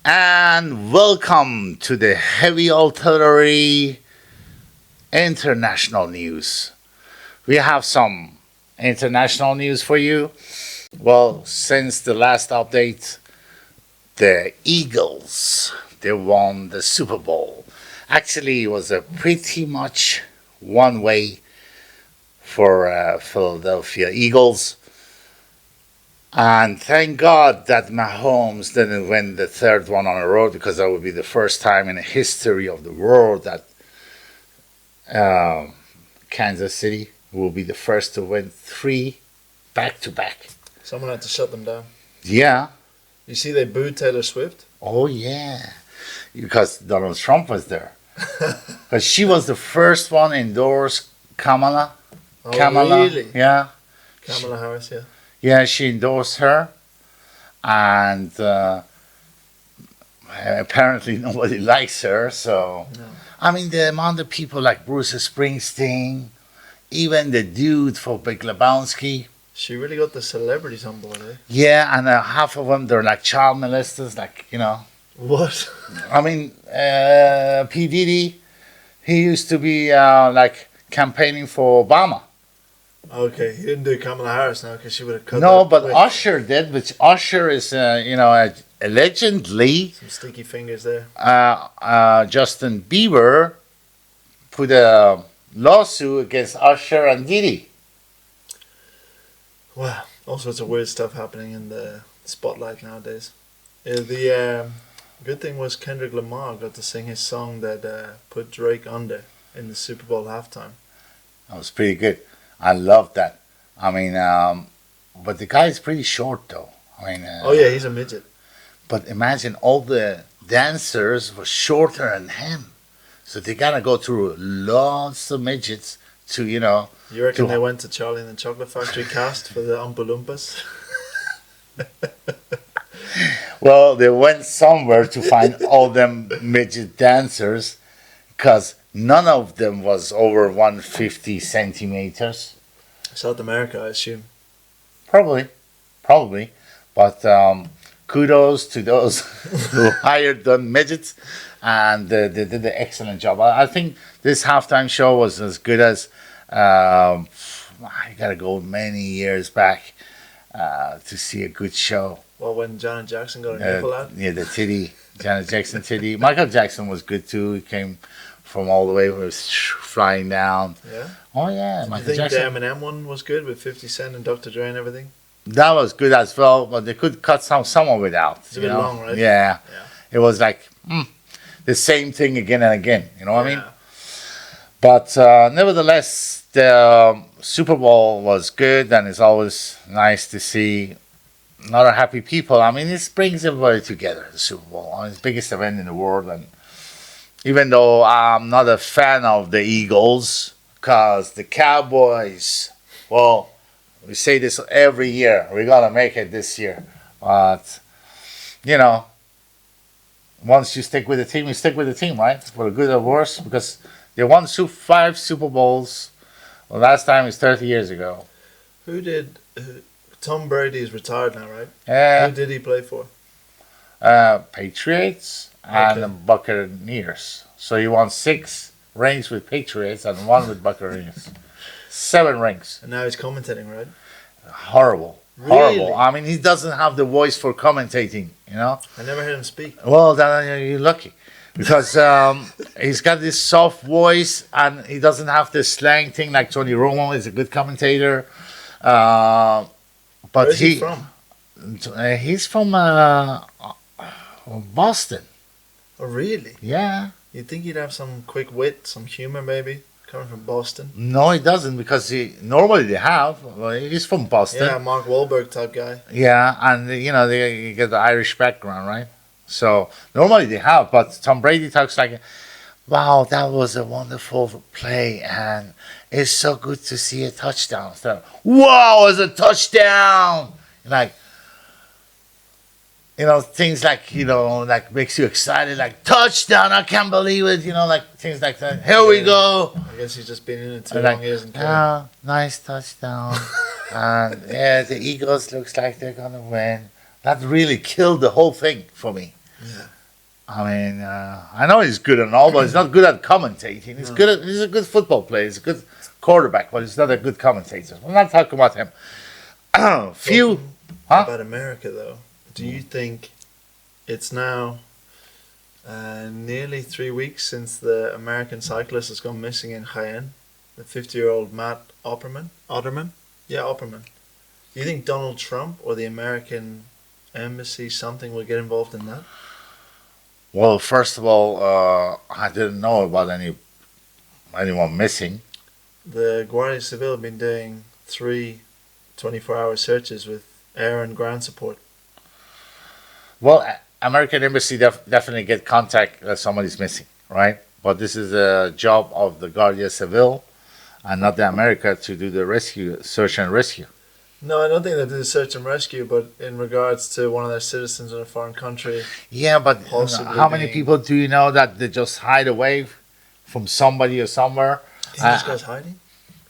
And welcome to the Heavy Artillery International News. We have some international news for you. Well, since the last update, the Eagles, they won the Super Bowl. Actually, it was a pretty much one way for Philadelphia Eagles. And thank God that Mahomes didn't win the third one on a road, because that would be the first time in the history of the world that Kansas City will be the first to win three back to back. Someone had to shut them down. Yeah. You see, they booed Taylor Swift. Oh, yeah. Because Donald Trump was there. Because she was the first one to endorse Kamala. Oh, Kamala. really? Yeah. Kamala Harris, yeah. Yeah, she endorsed her. And apparently nobody likes her. So, No. I mean, the amount of people like Bruce Springsteen, even the dude for Big Lebowski. She really got the celebrities on board, eh? Yeah, and half of them, they're like child molesters, like, What? I mean, P. Diddy, he used to be like campaigning for Obama. Okay, he didn't do Kamala Harris now because she would have cut No, that but quick. Usher did, which Usher is, allegedly, Some sticky fingers there. Justin Bieber put a lawsuit against Usher and Diddy. Wow, all sorts of weird stuff happening in the spotlight nowadays. The good thing was Kendrick Lamar got to sing his song that put Drake under in the Super Bowl halftime. That was pretty good. I loved that. I mean, but the guy is pretty short, though. I mean, Oh yeah, he's a midget. but imagine all the dancers were shorter than him. So they gotta go through lots of midgets to, You reckon To- they went to Charlie and the Chocolate Factory cast for the Oompa Loompas? well, they went somewhere to find all them midget dancers, because none of them was over 150 centimeters. South America, I assume. Probably. But kudos to those who hired the midgets, and they did an excellent job. I think this halftime show was as good as, I gotta go many years back to see a good show. Well, when Janet Jackson got her nipple out. Yeah, the titty, Janet Jackson titty. Michael Jackson was good too. He came from all the way, he was flying down. Yeah. Oh yeah, Do you Michael think Jackson. the Eminem one was good with 50 Cent and Dr. Dre and everything? That was good as well, but they could cut some of it out. It's a bit long, right? Yeah. Yeah. It was like the same thing again and again. You know what I mean? Yeah. But nevertheless, the Super Bowl was good, and it's always nice to see a lot of happy people. I mean, it brings everybody together, the Super Bowl. I mean, it's the biggest event in the world. And even though I'm not a fan of the Eagles, because the Cowboys, well, we say this every year, we're going to make it this year. But, once you stick with the team, you stick with the team, right? For the good or worse, because they won 5 Super Bowls. The last time is 30 years ago. Who did... Tom Brady is retired now, right? Yeah, Who did he play for? Patriots and Okay. Buccaneers. So he won 6 rings with Patriots and 1 with Buccaneers. 7 rings. And now he's commentating, right? Horrible. Really? Horrible. I mean, he doesn't have the voice for commentating, I never heard him speak. Well, then you're lucky. Because he's got this soft voice, and he doesn't have this slang thing like Tony Romo is a good commentator. But Where is he from? He's from Boston. Oh, really? Yeah. You'd think he'd have some quick wit, some humor maybe, coming from Boston. No, he doesn't, because normally they have. Well, he's from Boston. Yeah, Mark Wahlberg type guy. Yeah, and they get the Irish background, right? So normally they have, but Tom Brady talks like, "Wow, that was a wonderful play, and it's so good to see a touchdown." So, wow, it's a touchdown! Like, things like, like makes you excited, like touchdown! I can't believe it! Like things like that. Here we Yeah. go! I guess he's just been in it too Like, long. He isn't kidding. oh, nice touchdown. And yeah, the Eagles looks like they're gonna win. That really killed the whole thing for me. Yeah. I mean, I know he's good and all, but he's not good at commentating. He's No. good. He's a good football player. He's a good quarterback, but he's not a good commentator. I'm not talking about him. Few, Talking huh? about America, though, do you think it's now nearly 3 weeks since the American cyclist has gone missing in Cheyenne? The 50-year-old Matt Opperman? Otterman? Yeah, Opperman. Do you think Donald Trump or the American embassy something will get involved in that? Well, first of all, I didn't know about anyone missing. The Guardia Civil have been doing 3 24-hour searches with air and ground support. Well, American embassy definitely get contact that somebody's missing, right? But this is a job of the Guardia Civil and not the America to do the rescue, search and rescue. No, I don't think they do the search and rescue, but in regards to one of their citizens in a foreign country, Yeah, but Possibly how many being- people do you know that they just hide away from somebody or somewhere? you think this guy's hiding?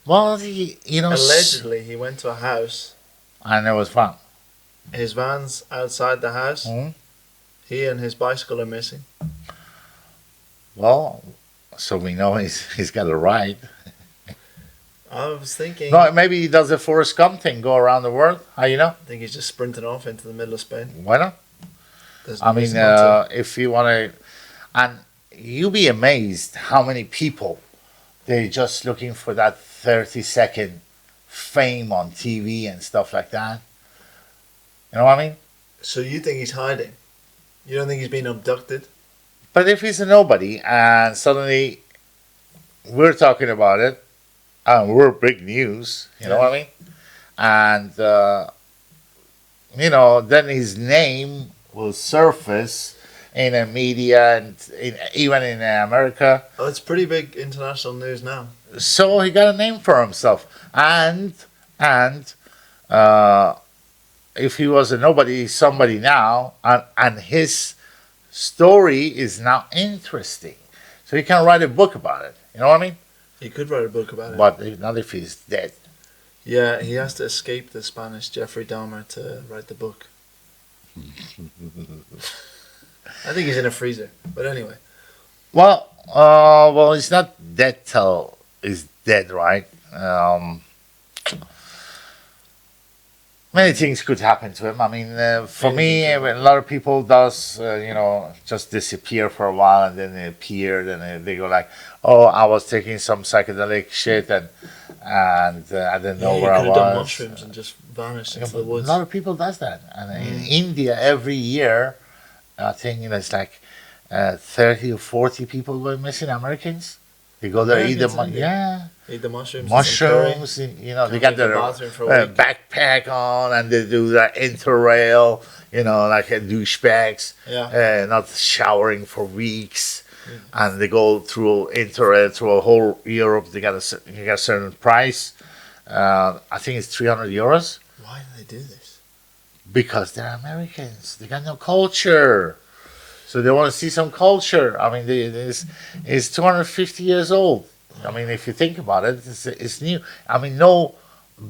Well, you know, Allegedly, he went to a house. and it was found. His van's outside the house. Mhm. He and his bicycle are missing. Well, so we know he's got a ride. I was thinking. No, maybe he does a Forrest Gump thing, go around the world. How you know? I think he's just sprinting off into the middle of Spain. Why not? There's I no mean, reason not to. if you want to, and you'll be amazed how many people they're just looking for that 30-second fame on TV and stuff like that. You know what I mean? So you think he's hiding? You don't think he's been abducted? But if he's a nobody and suddenly we're talking about it and we're big news, you know Yeah. what I mean? And, then his name will surface in the media and even in America. Oh, it's pretty big international news now. So he got a name for himself. And if he was a nobody, he's somebody now. And his story is now interesting. So he can write a book about it. You know what I mean? He could write a book about it. But not if he's dead. Yeah, he has to escape the Spanish Jeffrey Dahmer to write the book. I think he's in a freezer. But anyway. Well, he's not dead till he's dead, right? Many things could happen to him. I mean, for me, a lot of people does, just disappear for a while and then they appear. Then they go like, "Oh, I was taking some psychedelic shit and I didn't know Yeah, where he I could have done was." mushrooms and just vanished Yeah, into but the a woods. lot of people does that, and in India every year, I think it's like 30 or 40 people go missing. Americans, they go there, eat the Americans in India? yeah. Eat the mushrooms. and some curry. Mushrooms, they Can't got leave the their bathroom for a week. backpack on and they do that interrail, like a douchebags, Yeah. not showering for weeks. And they go through interrail through a whole Europe. They got a certain price. I think it's 300 euros Why do they do this? because they're Americans. They got no culture. So they want to see some culture. I mean, it's 250 years old. I mean, if you think about it, it's new. I mean, no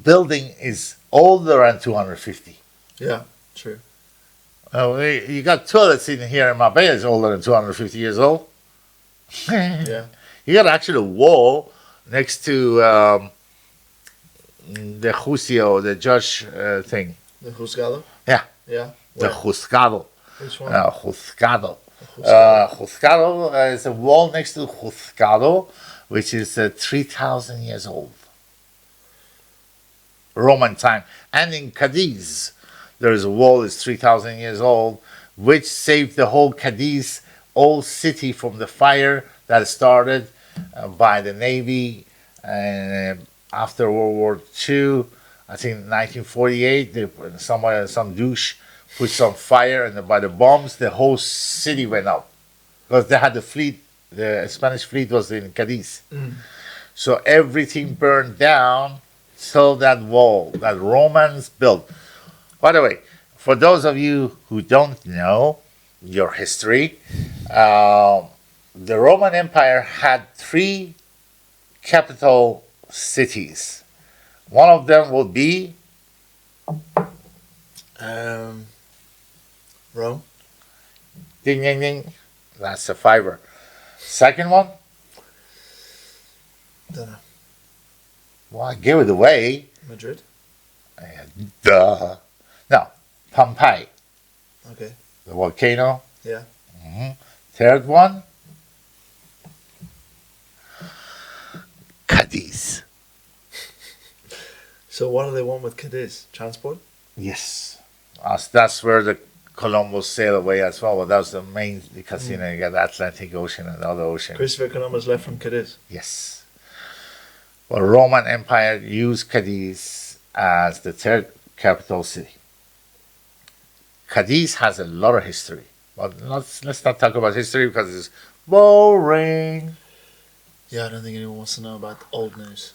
building is older than 250. Yeah, true. You got toilets in here in Marbella is older than 250 years old. Yeah. You got actually a wall next to the juicio, the judge thing. The Juzgado? Yeah. Yeah. The Where? juzgado. Which one? Juzgado. Juzgado. Juzgado is a wall next to Juzgado, which is 3,000 years old. Roman time. And in Cadiz, there is a wall that's 3,000 years old, which saved the whole Cadiz old city from the fire that started by the Navy after World War II. I think 1948, some douche put some fire, and by the bombs, the whole city went up because they had the fleet. The Spanish fleet was in Cadiz, so everything burned down till that wall that Romans built. By the way, for those of you who don't know your history, the Roman Empire had 3 capital cities. One of them will be Rome. Ding, ding, ding. That's a fiver. Second one, Don't know. well, I give it away. Madrid. Duh. No, Pompeii, Okay. the volcano. Yeah. Third one, Cadiz. So what do they want with Cadiz? Transport? Yes. That's where the Columbus sailed away as well. But that was the main, because you got the Atlantic Ocean and the other ocean. Christopher Columbus left from Cadiz. Yes. Well, Roman Empire used Cadiz as the third capital city. Cadiz has a lot of history. But let's not talk about history because it's boring. Yeah, I don't think anyone wants to know about old news.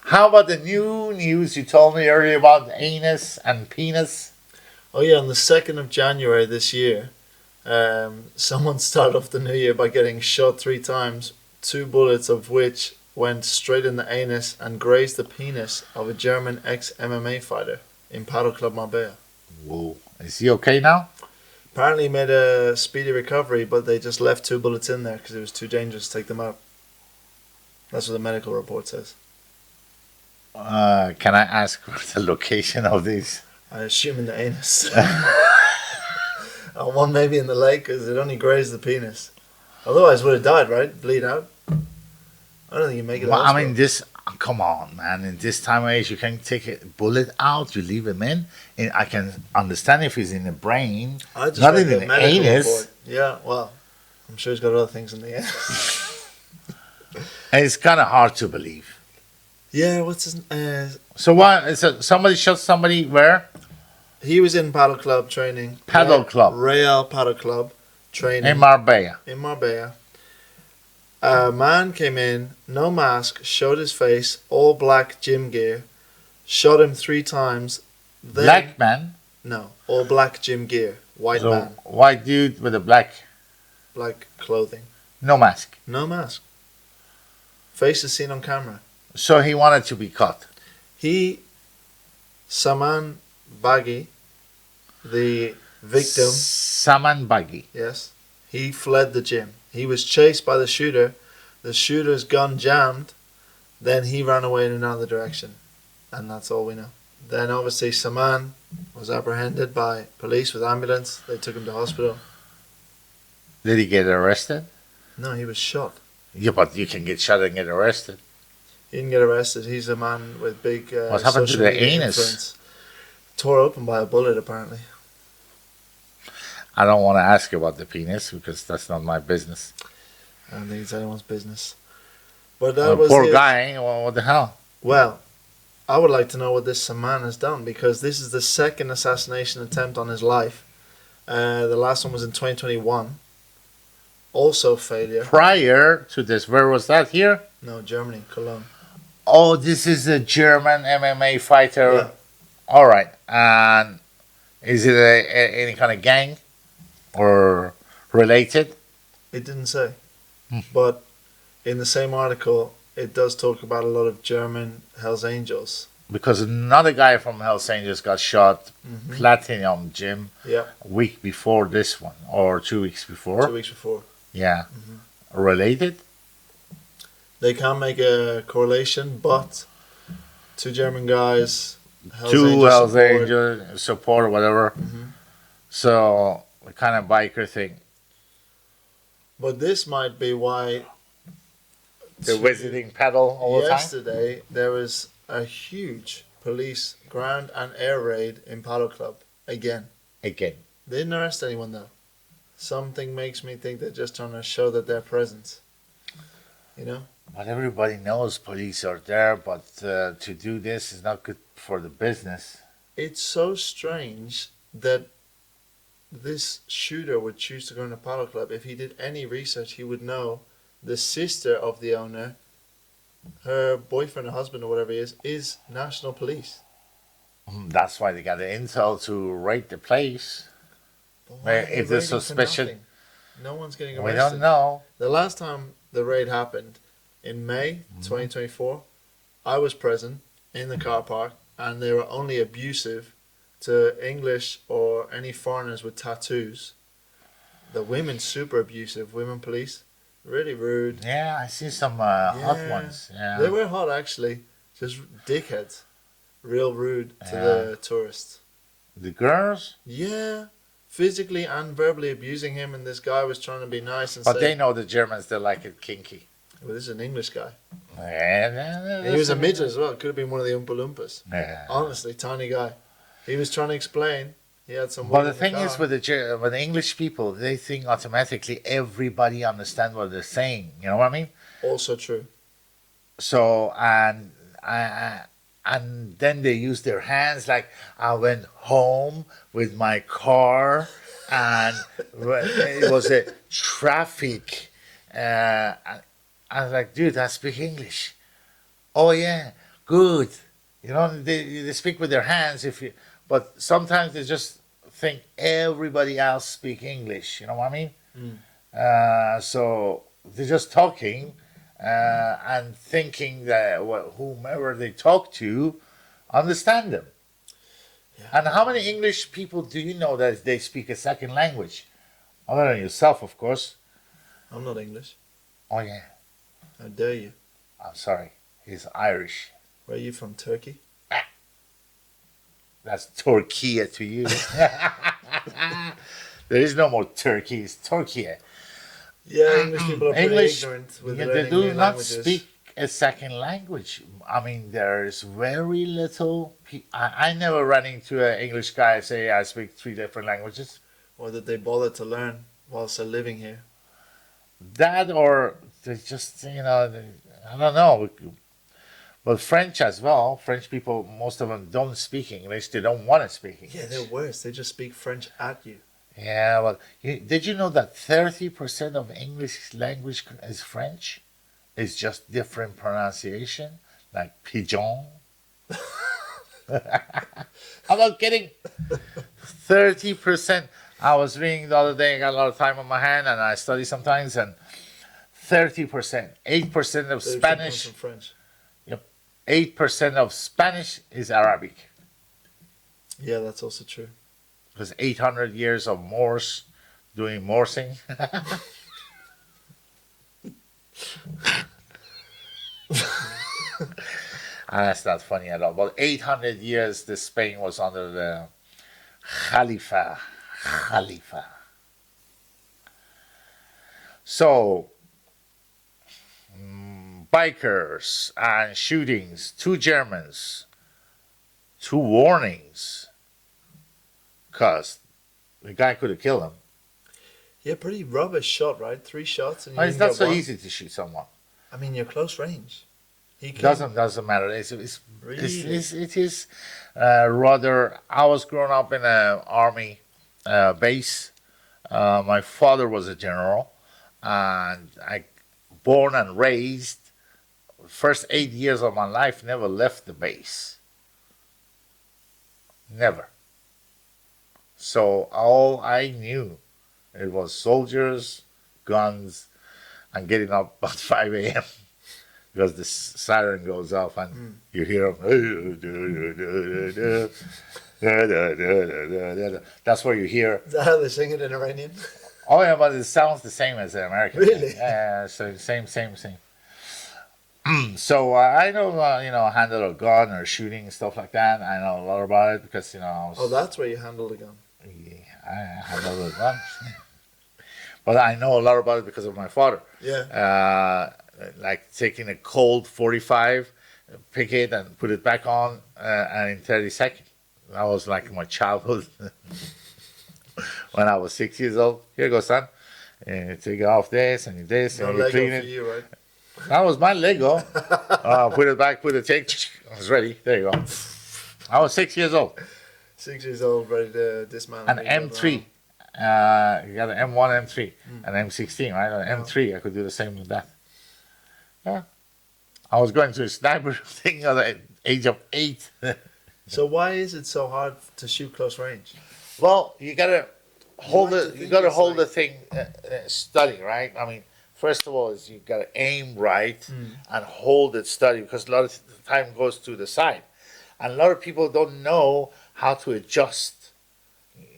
How about the new news you told me earlier about anus and penis? Oh yeah, on the 2nd of January this year, someone started off the new year by getting shot 3 times, 2 bullets of which went straight in the anus and grazed the penis of a German ex-MMA fighter in Paddle Club Marbella. Whoa. Is he okay now? Apparently he made a speedy recovery, but they just left 2 bullets in there because it was too dangerous to take them out. That's what the medical report says. Can I ask what the location of these? I assume in the anus. And one maybe in the leg because it only grazed the penis. Otherwise would have died, right? Bleed out. I don't think you make it. Well, I mean, come on, man. In this time of age, you can take a bullet out, you leave him in. And I can understand if he's in the brain, I just not read in the the medical anus. report. Yeah, well, I'm sure he's got other things in the anus. And it's kind of hard to believe. Yeah, what's his? So why? So somebody shot somebody where? He was in Paddle Club training. Paddle Club. Real Paddle Club training In Marbella. in Marbella. A man came in, no mask, showed his face, all black gym gear, shot him 3 times. Then, Black man. No, all black gym gear. White So man, white dude with a black, black clothing, no mask. no mask. Face is seen on camera. So he wanted to be caught. Saman Baghi, the victim, Saman Bagi. yes, he fled the gym. He was chased by the shooter. The shooter's gun jammed. Then he ran away in another direction. And that's all we know. Then obviously Saman was apprehended by police with ambulance. They took him to hospital. Did he get arrested? No, he was shot. Yeah, but you can get shot and get arrested. He didn't get arrested. He's a man with big What happened to social the media anus? influence. Tore open by a bullet, apparently. I don't want to ask you about the penis because that's not my business. I don't think it's anyone's business. But that was Poor it. guy. Well, what the hell? Well, I would like to know what this Saman has done because this is the second assassination attempt on his life. The last one was in 2021. Also failure. Prior to this, where was that? Here? No, Germany, Cologne. Oh, this is a German MMA fighter. Yeah. All right. And is it any kind of gang or related? It didn't say. But in the same article, it does talk about a lot of German Hells Angels. Because another guy from Hells Angels got shot, Platinum Gym, Yeah, a week before this one, or 2 weeks before. 2 weeks before. Yeah. Related? They can make a correlation, but 2 German guys, Two Hells support. Angel support or whatever. So, the kind of biker thing. But this might be why The visiting pedal all the time. yesterday there was a huge police ground and air raid in Paddle Club again. Again. They didn't arrest anyone though. Something makes me think they're just trying to show that their presence. You know? But everybody knows police are there, but to do this is not good for the business. It's so strange that this shooter would choose to go in a Paddle Club. If he did any research, he would know the sister of the owner, her boyfriend or husband or whatever he is national police. That's why they got the intel to raid the place. But why are they If there's raiding for suspicion- nothing? No one's getting We arrested. don't know. The last time the raid happened in May 2024, I was present in the car park and they were only abusive to English or any foreigners with tattoos. The women super abusive. Women police, really rude. Yeah, I see some hot Yeah. ones. Yeah. They were hot actually, just dickheads, real rude to Yeah. the tourists. The girls, Yeah, physically and verbally abusing him, and this guy was trying to be nice and but say, they know the Germans. They like it kinky. "Well, this is an English guy." Yeah, And he was a midget as well. Could have been one of the Oompa Loompas. Yeah. Honestly, tiny guy. He was trying to explain. He had some. But wood the in thing car. is, with with the English people, they think automatically everybody understand what they're saying. You know what I mean? Also true. So and then they use their hands. Like I went home with my car, and it was a traffic. I was like, dude, I speak English. Oh yeah, good. You know, they speak with their hands. But sometimes they just think everybody else speak English. You know what I mean? So they're just talking and thinking that whomever they talk to understand them. Yeah. And how many English people do you know that they speak a second language? Other than yourself, of course. I'm not English. Oh yeah, How dare you? I'm sorry. He's Irish. Where are you from? Turkey? That's Turkey to you. There is no more Turkey. It's Turkey. Yeah, English people are pretty English, ignorant with yeah, learning they do new not languages. speak a second language. I mean, there's very little. I never ran into an English guy say I speak 3 different languages. Or that they bother to learn whilst they're living here. That or they just I don't know. But French as well. French people, most of them don't speak English. They don't want to speak English. Yeah, they're worse. They just speak French at you. Yeah, well, did you know that 30% of English language is French? It's just different pronunciation, like pigeon. I'm not kidding. 30%. I was reading the other day, I got a lot of time on my hand, and I study sometimes, and 30%, 8% of 30% Spanish, comes from French. 8% of Spanish is Arabic. Yeah, that's also true. Because 800 years of Morse doing Morsing. That's not funny at all. But 800 years, the Spain was under the Khalifa. So, bikers and shootings, 2 Germans, 2 warnings. Because the guy could have killed him. Yeah, pretty rubbish shot, right? 3 shots and you It's didn't not get so one. easy to shoot someone. I mean, you're close range. He can Doesn't matter. really. It is rather. I was growing up in an army base. My father was a general, and I born and raised. First 8 years of my life, never left the base. Never. So all I knew, it was soldiers, guns, and getting up at 5 a.m. because the siren goes off and you hear them. That's what you hear. Is that how they sing it in Iranian? Oh yeah, but it sounds the same as the American. Really? Yeah, so same. So I know, handle a gun or shooting and stuff like that. I know a lot about it because I was. Oh, that's where you handle the gun. Yeah, I handle a gun. But I know a lot about it because of my father. Yeah. Like taking a cold 45, pick it and put it back on, and in 30 seconds. That was like my childhood. When I was 6 years old, here you go, son. Take off this and this, No and you Lego clean for it. you, right? That was my Lego. Put it back, put it take. I was ready. There you go. I was 6 years old. 6 years old, ready to dismantle. An M3. You got an M1, M3, an M16, right? An Yeah. M3. I could do the same with that. Yeah. I was going to a sniper thing at the age of 8. So why is it so hard to shoot close range? Well, you gotta hold like to it. You think gotta it's hold like- the thing steady, right? I mean, first of all, is you gotta aim right and hold it steady because a lot of the time goes to the side, and a lot of people don't know how to adjust.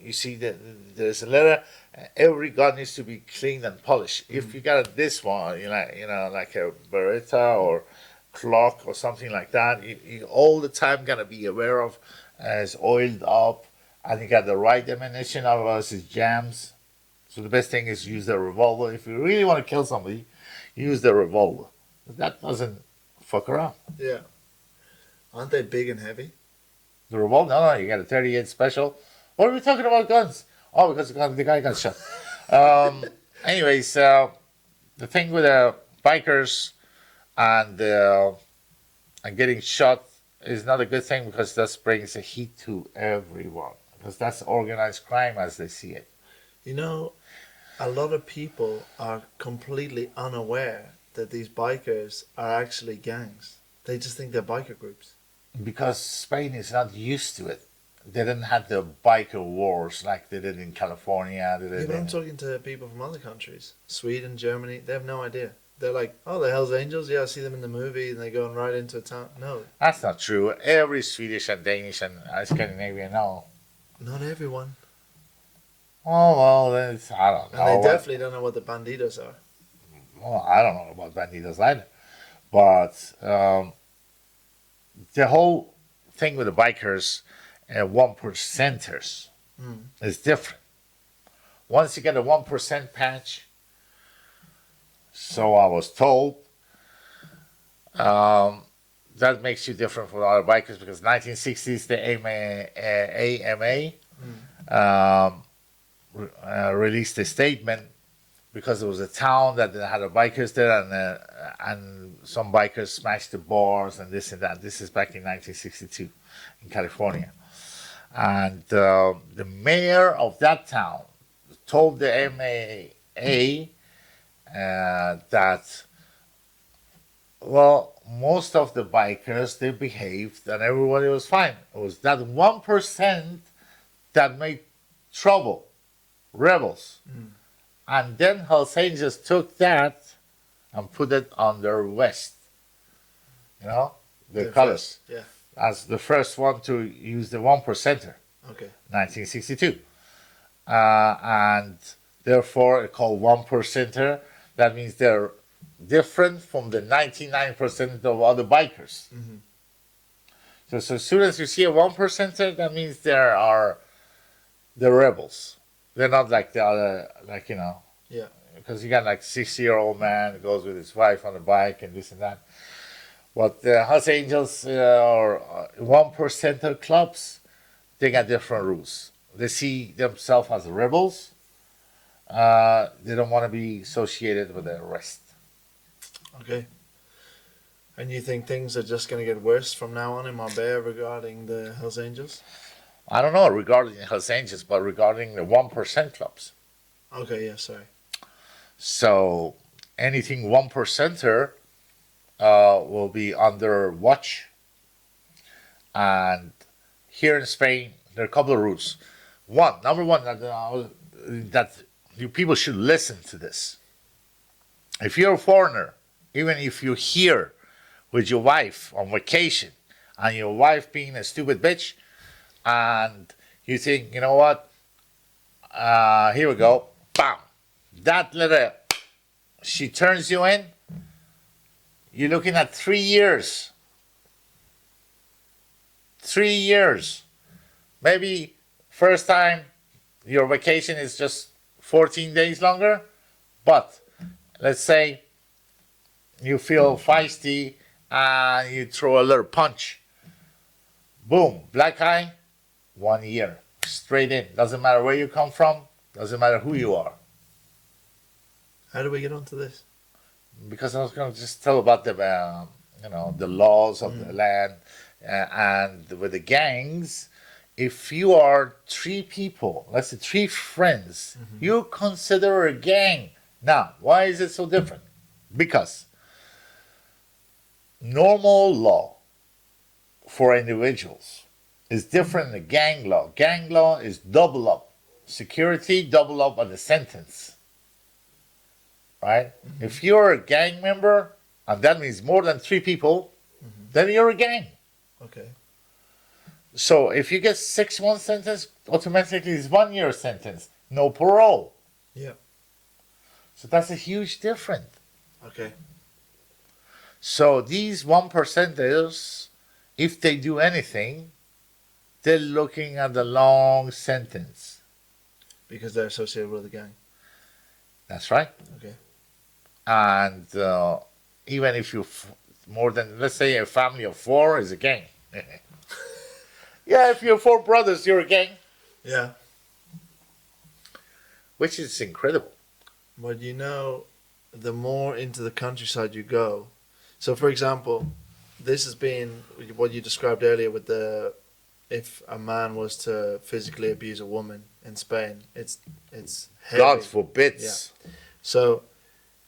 You see that there's a letter. Every gun needs to be cleaned and polished. If you got this one, like a Beretta or clock or something like that, you all the time gotta be aware of it's oiled up and you got the right ammunition, otherwise it jams. So the best thing is use the revolver. If you really want to kill somebody, use the revolver. That doesn't fuck around. Yeah. Aren't they big and heavy? The revolver? No, you got a 38 special. What are we talking about guns? Oh, because the guy got shot. Anyways, the thing with the bikers and getting shot is not a good thing because that brings a heat to everyone. Because that's organized crime as they see it. You know, a lot of people are completely unaware that these bikers are actually gangs. They just think they're biker groups. Because Spain is not used to it. They didn't have the biker wars like they did in California. Yeah, but I'm talking to people from other countries. Sweden, Germany, they have no idea. They're like, oh, the Hells Angels? Yeah, I see them in the movie and they're going right into a town. No. That's not true. Every Swedish and Danish and Scandinavian know. Not everyone. Oh, well, I don't know. And they definitely don't know what the bandidos are. Well, I don't know about banditos either. But the whole thing with the bikers and 1%ers is different. Once you get a 1% patch, so I was told, that makes you different from other bikers because 1960s the AMA released a statement because there was a town that had a bikers there and some bikers smashed the bars and this and that. This is back in 1962 in California. And the mayor of that town told the MAA that, well, most of the bikers, they behaved and everybody was fine. It was that 1% that made trouble, rebels. And then Hells Angels took that and put it on their vest. You know, the colors. Yeah. As the first one to use the 1%er. Okay. 1962. And therefore, it's called 1%er. That means they're different from the 99% of other bikers. Mm-hmm. So as soon as you see a 1%er, that means there are the rebels. They're not like the other, like, you know. Yeah. Because you got like 60-year-old man who goes with his wife on a bike and this and that. But the Hells Angels or 1%er clubs, they got different rules. They see themselves as rebels. They don't want to be associated with the rest. Okay. And you think things are just going to get worse from now on in Marbella regarding the Hells Angels? I don't know regarding Hells Angels, but regarding the 1% clubs. Okay, yeah, sorry. So anything 1%er will be under watch. And here in Spain, there are a couple of rules. Number one, that you people should listen to this. If you're a foreigner, even if you're here with your wife on vacation, and your wife being a stupid bitch, and you think, you know what, here we go, bam, that little, she turns you in, you're looking at 3 years. 3 years. Maybe first time your vacation is just 14 days longer, but let's say you feel feisty and you throw a little punch. Boom, black eye, 1 year. Straight in. Doesn't matter where you come from, doesn't matter who you are. How do we get onto this? Because I was going to just tell about the, the laws of the land and with the gangs. If you are 3 people, let's say 3 friends, you consider a gang. Now, why is it so different? Because normal law for individuals is different than gang law. Gang law is double up. Security, double up on the sentence. Right? If you're a gang member, and that means more than 3 people, then you're a gang. Okay. So if you get 6 month sentence, automatically it's 1 year sentence, no parole. Yeah. So that's a huge difference. Okay. So these 1%ers, if they do anything, they're looking at the long sentence. Because they're associated with the gang. That's right. Okay. And even if you more than, let's say, a family of 4 is a gang. Yeah, if you're 4 brothers, you're a gang, Yeah. which is incredible. But you know, the more into the countryside you go. So, for example, this has been what you described earlier with the if a man was to physically abuse a woman in Spain, it's heavy. God forbids. So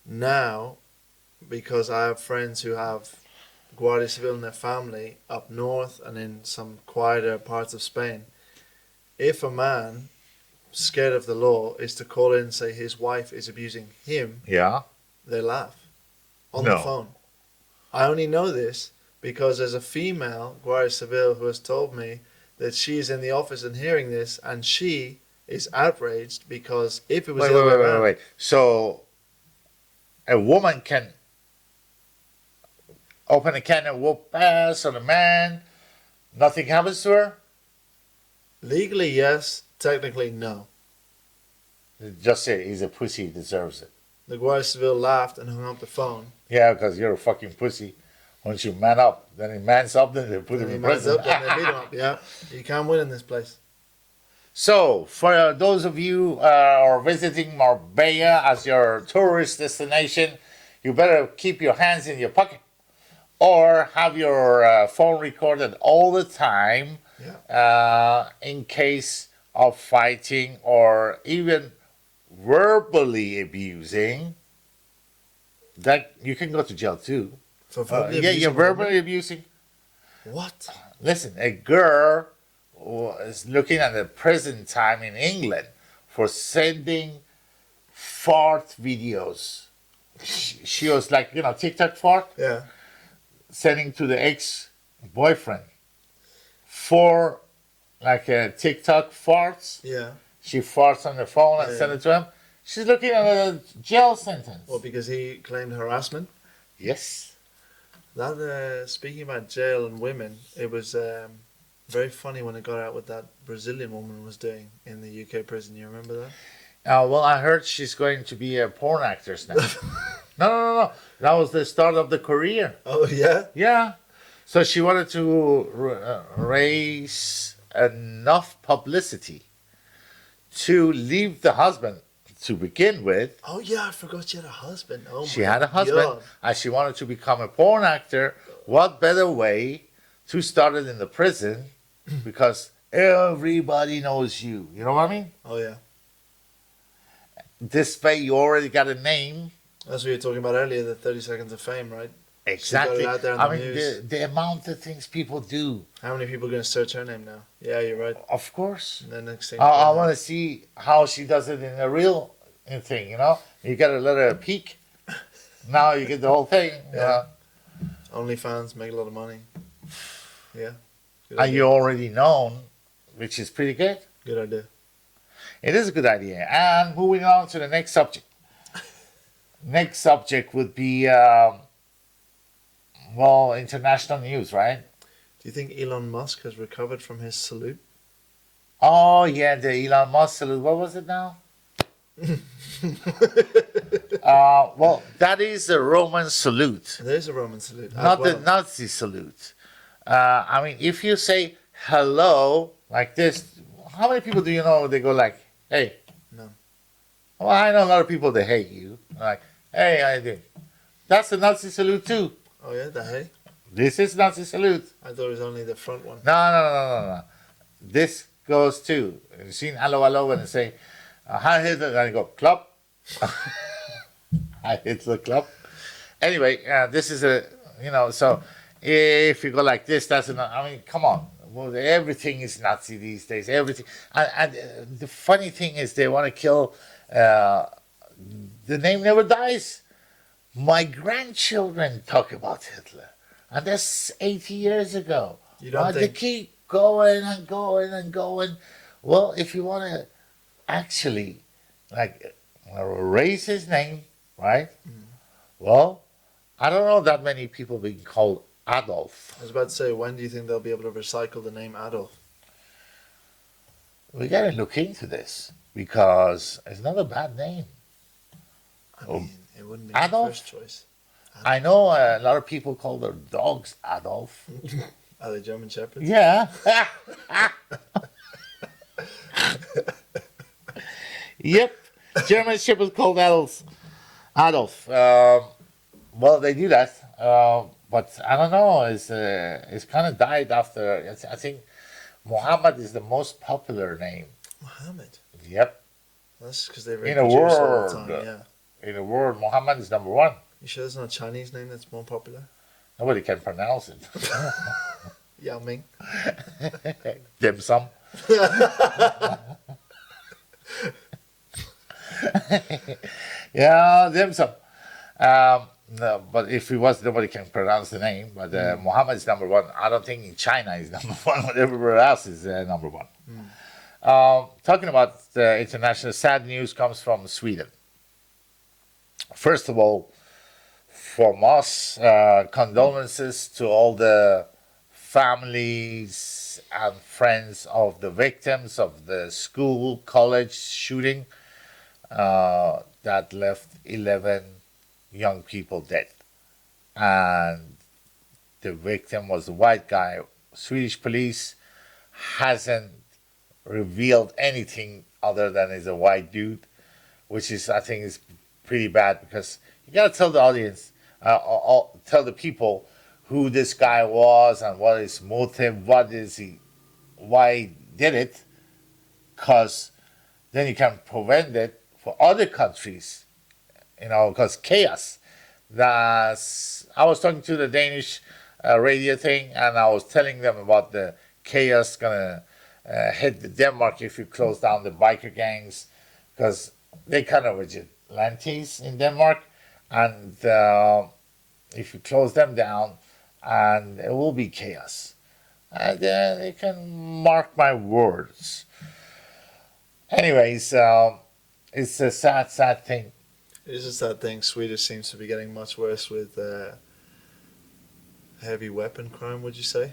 now, because I have friends who have Guardia Civil in their family up north and in some quieter parts of Spain, if a man scared of the law is to call in and say his wife is abusing him, Yeah. they laugh on No. the phone. I only know this because there's a female Guardia Civil who has told me that she's in the office and hearing this, and she is outraged because if it was Wait, the wait, other way wait, wait, around, wait. So a woman can open a can and whoop ass on a man, nothing happens to her? legally yes, technically no. Just say he's a pussy, he deserves it. The Guardia Civil laughed and hung up the phone. Yeah, because you're a fucking pussy. Once you man up, then he mans up, then they put him And he in mans prison. up and they beat him up. Yeah, you can't win in this place. So, for those of you are visiting Marbella as your tourist destination, you better keep your hands in your pocket or have your phone recorded all the time in case of fighting or even verbally abusing. That you can go to jail too. For verbally Yeah, abusing you're a woman? verbally abusing. What? Listen, a girl was looking at the prison time in England for sending fart videos. She was like, TikTok fart, Yeah. sending to the ex-boyfriend for like TikTok farts. Yeah. She farts on the phone and Yeah. send it to him. She's looking at a jail sentence. Well, because he claimed harassment. Yes. That speaking about jail and women, it was very funny when it got out what that Brazilian woman was doing in the UK prison. You remember that? Well, I heard she's going to be a porn actress now. No. That was the start of the career. Oh yeah. Yeah. So she wanted to raise enough publicity to leave the husband to begin with. Oh yeah, I forgot she had a husband. Oh She my had a husband God. and she wanted to become a porn actor. What better way to start it in the prison? Because everybody knows you. You know what I mean? Oh yeah. This way you already got a name. That's what you were talking about earlier, the 30 seconds of fame, right? Exactly. She got it out there in I the mean, news. the amount of things people do. How many people are going to search her name now? Yeah, you're right. Of course. And then next thing. I want to see how she does it in a real thing, You got to let her peek. Now you get the whole thing. Yeah. OnlyFans, make a lot of money. Yeah. Good And idea. you're already known, which is pretty good. Good idea. It is a good idea. And moving on to the next subject. Next subject would be, international news, right? Do you think Elon Musk has recovered from his salute? Oh, yeah, the Elon Musk salute. What was it now? That is the Roman salute, There's a Roman salute. as not the well. Nazi salute. I mean, if you say hello like this, how many people do you know they go like, hey? No. Well, I know a lot of people that hate you. Like, hey, how you doing? That's the Nazi salute too. Oh yeah, the hey? This is Nazi salute. I thought it was only the front one. No. This goes too. You seen hello when they say, hi Hitler, and you go, club. Hi Hitler, club. Anyway, this is so if you go like this, come on. Well, everything is Nazi these days. Everything. And the funny thing is they want to kill, the name never dies. My grandchildren talk about Hitler. And that's 80 years ago. You don't They think- keep going and going and going. Well, if you want to actually like raise his name, right? Well, I don't know that many people being called Adolf. I was about to say, when do you think they'll be able to recycle the name Adolf? We gotta look into this because it's not a bad name. I Oh, mean, it wouldn't be Adolf? my first choice. I know a lot of people call their dogs Adolf. Are they German Shepherds? Yeah. Yep. German Shepherds called Adolf. Adolf. Well, they do that, but I don't know. It's kind of died after. I think Muhammad is the most popular name. Muhammad. Yep. That's because they In a reproduce all word. the time. Yeah. In the world, Muhammad is number one. You sure there's not a Chinese name that's more popular? Nobody can pronounce it. Yao Ming. Dim sum. Yeah, dim sum. No, but if it was, nobody can pronounce the name. But Muhammad is number one. I don't think in China is number one, but everywhere else is number one. Talking about the international, sad news comes from Sweden. First of all, from us, condolences to all the families and friends of the victims of the school college shooting that left 11 young people dead. And the victim was a white guy. Swedish police hasn't revealed anything other than he's a white dude, which is, I think, is pretty bad because you gotta tell the audience, tell the people who this guy was and what his motive, why he did it, because then you can prevent it for other countries, because chaos. I was talking to the Danish radio thing, and I was telling them about the chaos gonna hit Denmark if you close down the biker gangs, because they kind of vigilantes in Denmark, and if you close them down, and it will be chaos. And you can mark my words. Anyways, it's a sad, sad thing. It is a sad thing. Swedish seems to be getting much worse with heavy weapon crime, would you say?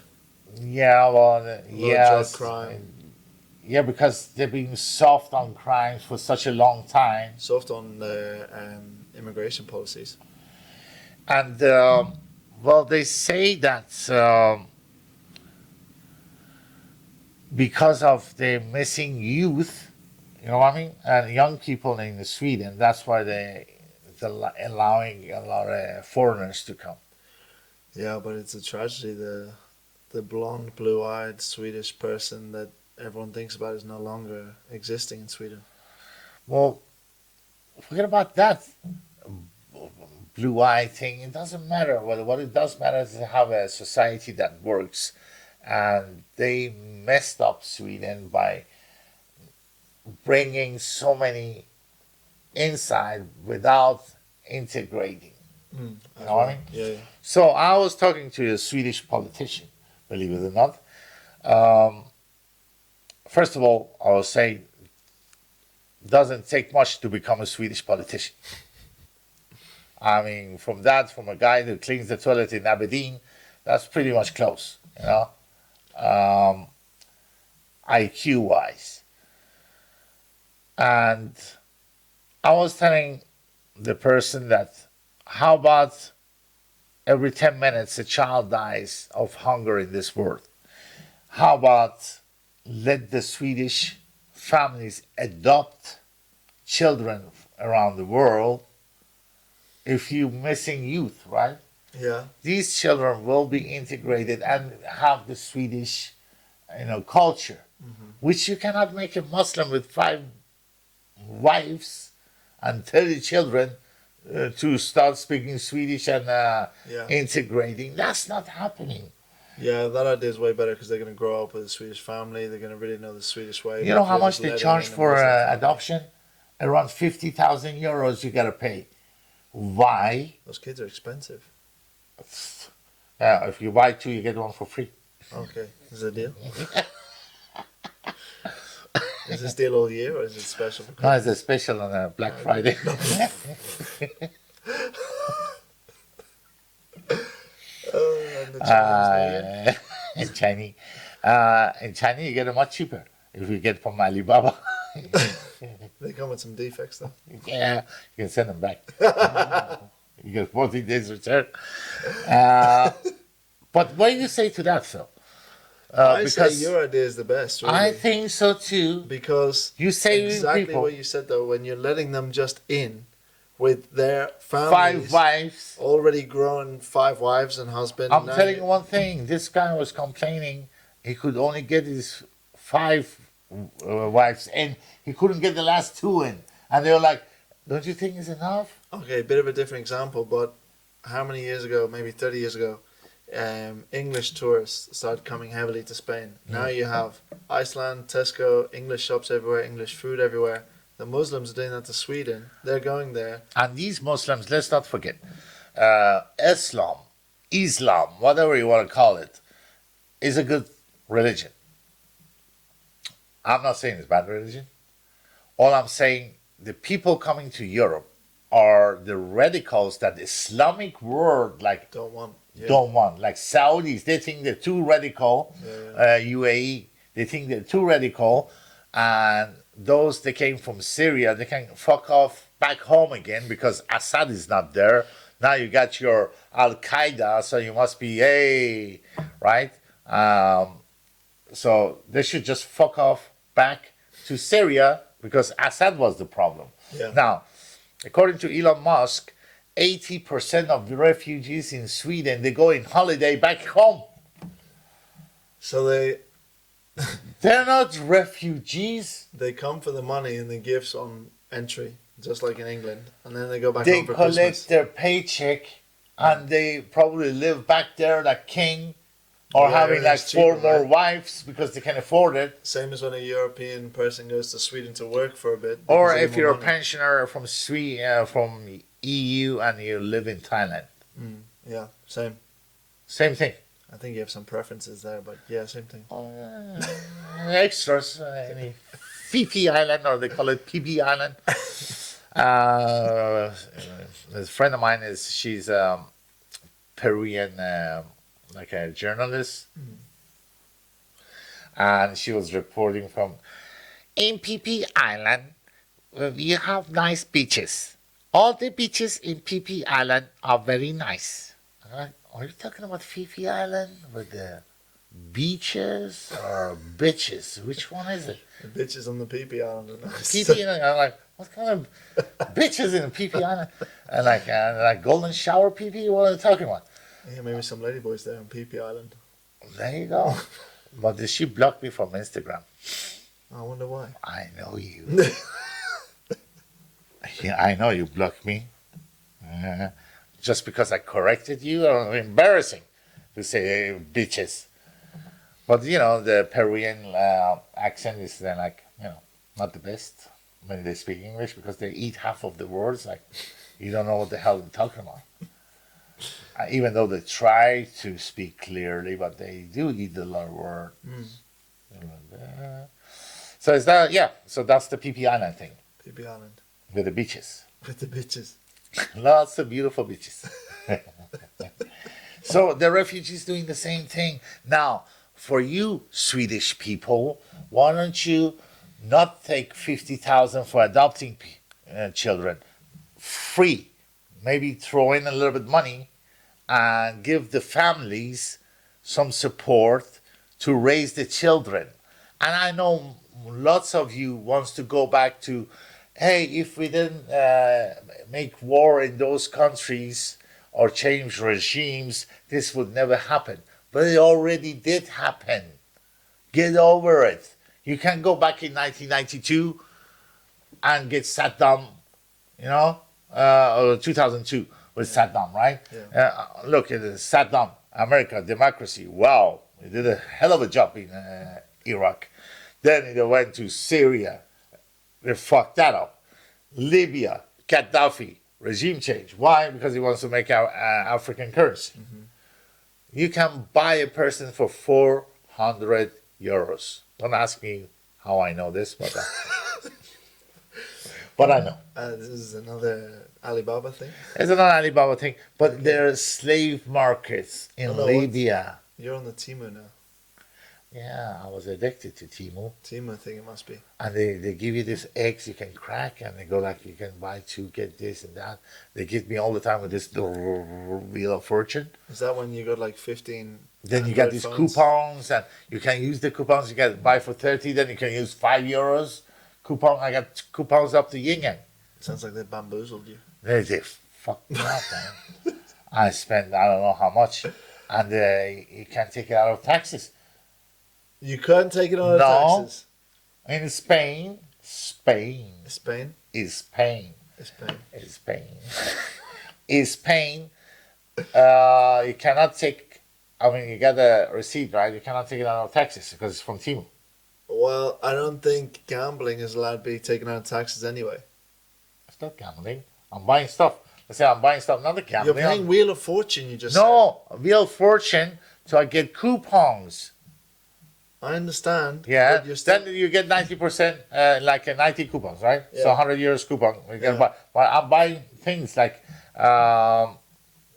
Yeah, well, yes. Drug crime. Yeah, because they've been soft on crimes for such a long time. Soft on the immigration policies. And, well, they say that because of the missing youth, you know what I mean? And young people in Sweden, that's why they're allowing a lot of foreigners to come. Yeah, but it's a tragedy. The blonde, blue-eyed Swedish person that everyone thinks about is no longer existing in Sweden. Well, forget about that blue-eye thing. It doesn't matter. What it does matter is to have a society that works. And they messed up Sweden by bringing so many inside without integrating. You know what I mean? Yeah. So I was talking to a Swedish politician, believe it or not. First of all, I will say, it doesn't take much to become a Swedish politician. I mean, from a guy who cleans the toilet in Aberdeen, that's pretty much close, IQ-wise. And I was telling the person that, how about every 10 minutes a child dies of hunger in this world? How about let the Swedish families adopt children around the world if you're missing youth, right? Yeah. These children will be integrated and have the Swedish, culture, which you cannot make a Muslim with 5 wives and 30 children to start speaking Swedish and integrating. That's not happening. Yeah, that idea is way better because they're going to grow up with a Swedish family. They're going to really know the Swedish way. You know how much they charge for adoption? Around 50,000 euros you got to pay. Why? Those kids are expensive. If you buy 2, you get 1 for free. Okay, is it a deal? Is this deal all year or is it special? For No, it's a special on Black Friday. And the Chinese New Year? In Chinese. In Chinese, you get it much cheaper if you get from Alibaba. They come with some defects though. Yeah, you can send them back. You get 14 days return. But what do you say to that, though? I say your idea is the best, really. I think so too. Because You say exactly people, what you said though, when you're letting them just in with their 5 families wives. already grown, 5 wives and husband. I'm now telling you one thing. This guy was complaining he could only get his 5 wives in. He couldn't get the last 2 in. And they were like, don't you think it's enough? Okay, a bit of a different example, but how many years ago, maybe 30 years ago, English tourists started coming heavily to Spain. Now you have Iceland, Tesco, English shops everywhere, English food everywhere. The Muslims are doing that to Sweden. They're going there. And these Muslims, let's not forget, Islam, whatever you want to call it, is a good religion. I'm not saying it's bad religion. All I'm saying, the people coming to Europe are the radicals that the Islamic world Don't want. Yeah. don't want. Like Saudis, they think they're too radical. Yeah. UAE, they think they're too radical. And those that came from Syria, they can fuck off back home again because Assad is not there. Now you got your Al Qaeda, so you must be, hey, right? So they should just fuck off back to Syria because Assad was the problem. Yeah. Now, according to Elon Musk, 80% of the refugees in Sweden, they go in holiday back home. So They're not refugees. they come for the money and the gifts on entry, just like in England, and then they go back They home for collect Christmas. their paycheck and they probably live back there like king or Yeah, having like everything's 4 cheaper, more right? wives because they can afford it. Same as when a European person goes to Sweden to work for a bit. Or because they if get you're more a money. pensioner from from EU and you live in Thailand. Yeah, same. Same thing. I think you have some preferences there, but yeah, same thing. Extras. Fifi Island, or they call it PB Island. A friend of mine she's Peruvian, like a journalist, and she was reporting from in PP Island. We have nice beaches. All the beaches in PP Island are very nice. I'm like, are you talking about Fifi Island with the beaches or bitches? Which one is it? The bitches on the PP Island are nice. PP Island. I'm like, what kind of bitches in PP Island? And like golden shower PP? What are you talking about? Yeah, maybe some ladyboys there on PP Island. There you go. But she blocked me from Instagram. I wonder why. I know you. Yeah, I know you blocked me. Just because I corrected you, embarrassing to say hey, bitches. But the Peruvian accent is like not the best when they speak English because they eat half of the words. Like you don't know what the hell they're talking about. Even though they try to speak clearly, but they do eat a lot of words. So is that So that's the PP Island thing PP Island. with the beaches. With the bitches. Lots of beautiful beaches. So the refugees doing the same thing. Now, for you Swedish people, why don't you not take 50,000 for adopting children? Free. Maybe throw in a little bit money and give the families some support to raise the children. And I know lots of you wants to go back to, hey, if we didn't make war in those countries or change regimes, this would never happen. But it already did happen. Get over it. You can go back in 1992 and get Saddam, or 2002 with Saddam, right? Yeah. Look at Saddam, America, democracy. Wow, he did a hell of a job in Iraq. Then they went to Syria. They fucked that up. Libya, Gaddafi, regime change. Why? Because he wants to make our African currency. You can buy a person for 400 euros. Don't ask me how I know this, but but I know. This is another Alibaba thing. It's not an Alibaba thing, but there are slave markets in Oh, no, Libya. You're on the Timu now. Yeah, I was addicted to Timu. Timu thing it must be. And they give you these eggs you can crack, and they go like, you can buy two, get this and that. They give me all the time with this Wheel of Fortune. Is that when you got like 15? Then you get Android these phones? coupons, and you can use the coupons. You can buy for 30, then you can use 5 euros coupon. I got coupons up to yin yang. Sounds like they bamboozled you. They fucked me up, man. I spent I don't know how much, and you can't take it out of taxes. You can't take it on No. taxes. In Spain Spain is pain. is Spain. Is pain. Is pain. You cannot take. I mean, you got the receipt, right? You cannot take it out of taxes because it's from Timu. Well, I don't think gambling is allowed to be taken out of taxes anyway. It's not gambling. I'm buying stuff. Let's say I'm buying stuff, not the You're gambling. paying Wheel of Fortune, you just No, Wheel of Fortune, so I get coupons. said. I understand. Yeah, But you're still, then you get 90%, like 90 coupons, right? So Yeah. 100 euros coupon. You can Yeah. buy, but I'm buying things like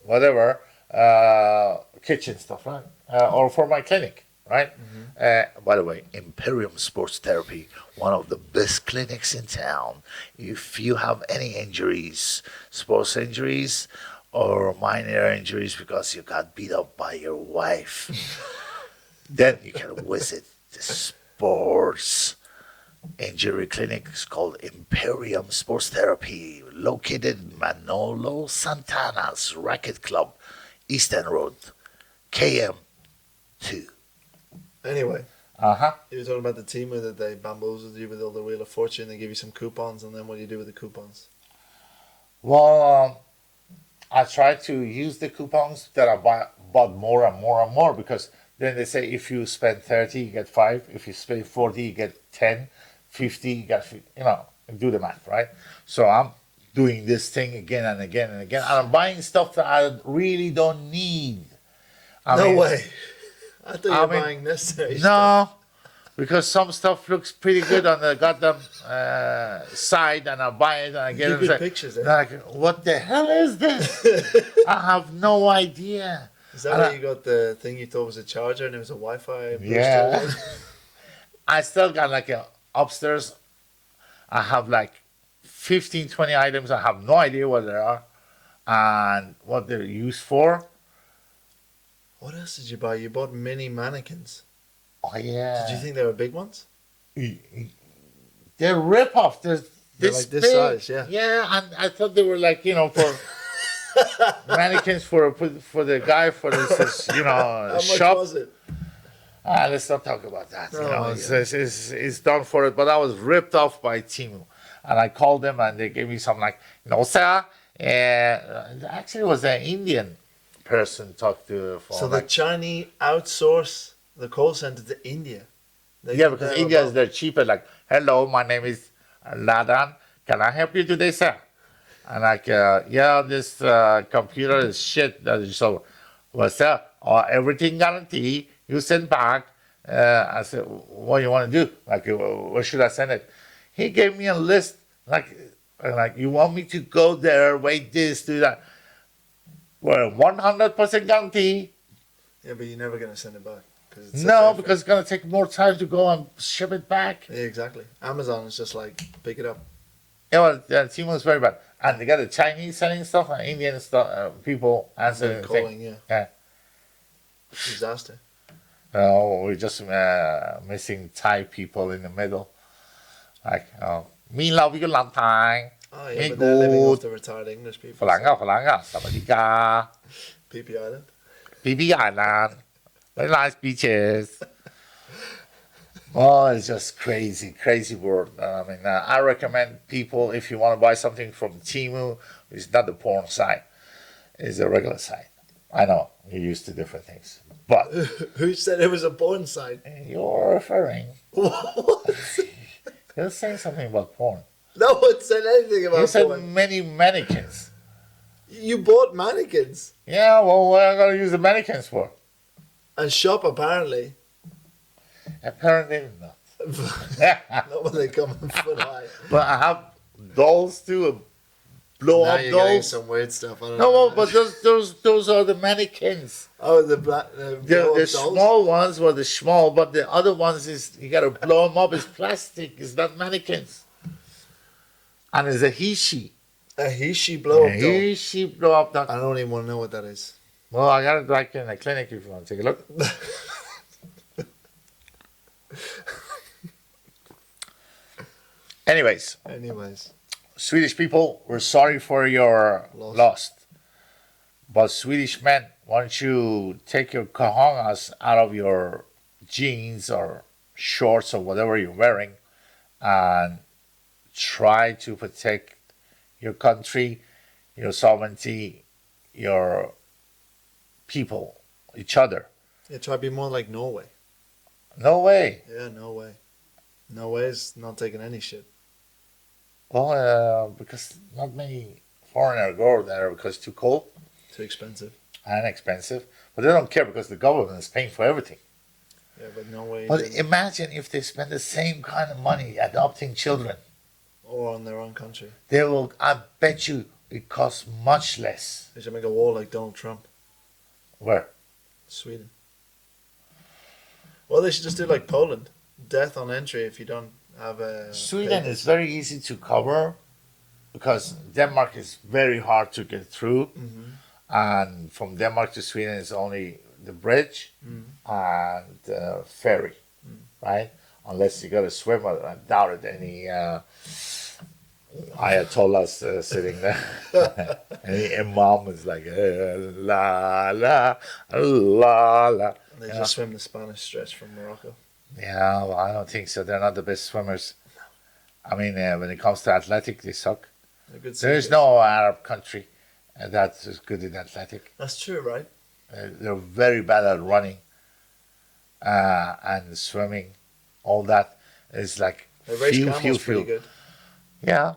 whatever, kitchen stuff, right? Or for my clinic, right? By the way, Imperium Sports Therapy, one of the best clinics in town. If you have any injuries, sports injuries, or minor injuries because you got beat up by your wife, then you can visit the sports injury clinic. It's called Imperium Sports Therapy, located in Manolo Santana's Racket Club, Eastern Road, KM2. anyway, Uh-huh. you were talking about the Timu that they bamboozled you with all the Wheel of Fortune. They give you some coupons, and then what do you do with the coupons? Well, I try to use the coupons that I bought more and more and more, because then they say if you spend 30, you get 5. If you spend 40, you get 10. 50, you get, do the math, right? So I'm doing this thing again and again and again. And I'm buying stuff that I really don't need. I No mean, way. I thought you were I mean, buying necessary stuff. No, because some stuff looks pretty good on the goddamn side, and I buy it and I get You it. get It's pictures, like, eh? like, what the hell is this? I have no idea. Is that And where you got the thing you thought was a charger and it was a Wi-Fi booster? Yeah. I still got like upstairs. I have like 15, 20 items. I have no idea what they are and what they're used for. What else did you buy? You bought mini mannequins. Oh yeah. Did you think they were big ones? They're rip-off. They're Like this big. size, yeah. Yeah, and I thought they were like, for mannequins for the guy for this How much shop. was it? Let's not talk about that. Oh, my It's done for it. But I was ripped off by Timu, and I called them, and they gave me some like, no sir. Actually, it was an Indian person talked to for So the Chinese outsource the call center to India. They yeah, get because their India is about- they're cheaper. Like, hello, my name is Ladan. Can I help you today, sir? And like, yeah, this computer is shit. So, well, sir, everything guarantee. You send back. I said, what do you want to do? Like, where should I send it? He gave me a list. Like, you want me to go there, wait this, do that. Well, 100% guarantee. Yeah, but you're never going to send it back. Cause it's such No, effort. because it's going to take more time to go and ship it back. Yeah, exactly. Amazon is just like, pick it up. Yeah, well, Temu is very bad. And they got the Chinese selling stuff and Indian stuff, people answering the thing. Calling, yeah. Yeah. Disaster. We're just missing Thai people in the middle. Like, me love you long time. Oh, yeah, Hey, but they're living off good. the retired English people. ฝรั่งอ่ะฝรั่งอ่ะสวัสดีครับ PP Island. BB Island. Very nice beaches. Oh, it's just crazy world. I mean, I recommend people, if you want to buy something from Temu, it's not the porn site. It's the regular site. I know, you're used to different things. But Who said it was a porn site? you're referring. What? You're saying something about porn. No one said anything You about said porn. many mannequins. You bought mannequins. Yeah, well, what am I going to use the mannequins for? And shop apparently. Apparently not. Not when they come in foot high. But I have dolls too, blow Now up you're getting dolls. some weird stuff. I don't No, know. but those are the mannequins. Oh, the black. The The small ones were the small, but the other ones is you gotta blow them up. It's plastic. It's not mannequins. And it's a he/she. A he/she blow up doll. He/she blow up doll. I don't even want to know what that is. Well, I got it like in a clinic if you want to take a look. Anyways, Swedish people, we're sorry for your loss. But Swedish men, why don't you take your cojones out of your jeans or shorts or whatever you're wearing and try to protect your country, your sovereignty, your people, each other. Yeah, try to be more like Norway. No way. Yeah, no way. Norway's not taking any shit. Well, because not many foreigners go there because it's too cold. Too expensive. And expensive. But they don't care because the government is paying for everything. Yeah, but Norway. But imagine if they spend the same kind of money adopting children. Or on their own country. They will, I bet you, it costs much less. They should make a wall like Donald Trump. Where? Sweden. Well, they should just do like Poland. Death on entry if you don't have a. Sweden papers. is very easy to cover because Denmark is very hard to get through. Mm-hmm. And from Denmark to Sweden is only the bridge and the ferry, right? Unless you got a swimmer, I doubt it. Any Ayatollahs sitting there, any imam is like la la la la. And they just swim the Spanish stretch from Morocco. Yeah, well, I don't think so. They're not the best swimmers. I mean, when it comes to athletic, they suck. There is no Arab country that's as good in athletic. That's true, right? They're very bad at running and swimming. All that is like They race camels pretty good. Yeah,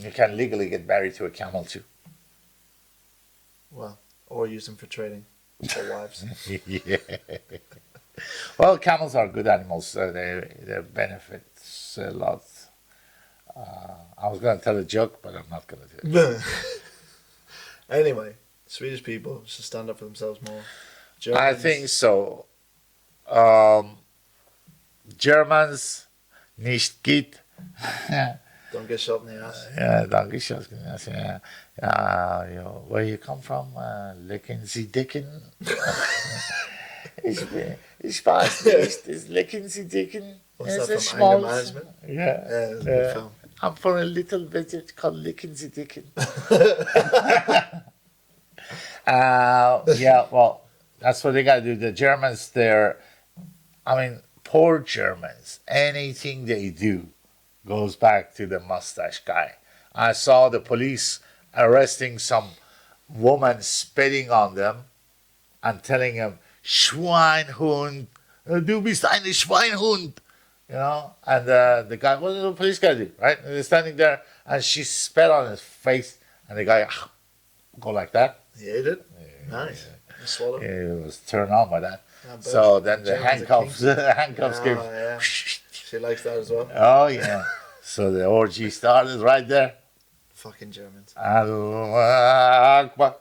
you can legally get married to a camel too. Well, or use them for trading for wives. Yeah. Well, camels are good animals. They benefits a lot. I was going to tell a joke, but I'm not going to do it. Anyway, Swedish people should stand up for themselves more. I think so. Germans nicht geht. Don't get shot in the ass. Yeah, don't get shot in the ass. Yeah. Where you come from? Lecken Sie Dicken. Ich weiß nicht. Is Lecken Sie Dicken? What's that from Anger Management? Yeah. It's a good film. I'm from a little village called Lecken Sie Dicken. Yeah, well, that's what they got to do. The Germans, poor Germans, anything they do goes back to the mustache guy. I saw the police arresting some woman spitting on them and telling them, Schweinhund, du bist eine Schweinhund. And the guy, what did the police guy do, right? And they're standing there and she spat on his face and the guy go like that. He ate it? Nice. You swallowed it? He was turned on by that. So then the handcuffs came. Yeah. She likes that as well. Oh, yeah. So the orgy started right there. Fucking Germans. Allah Akbar.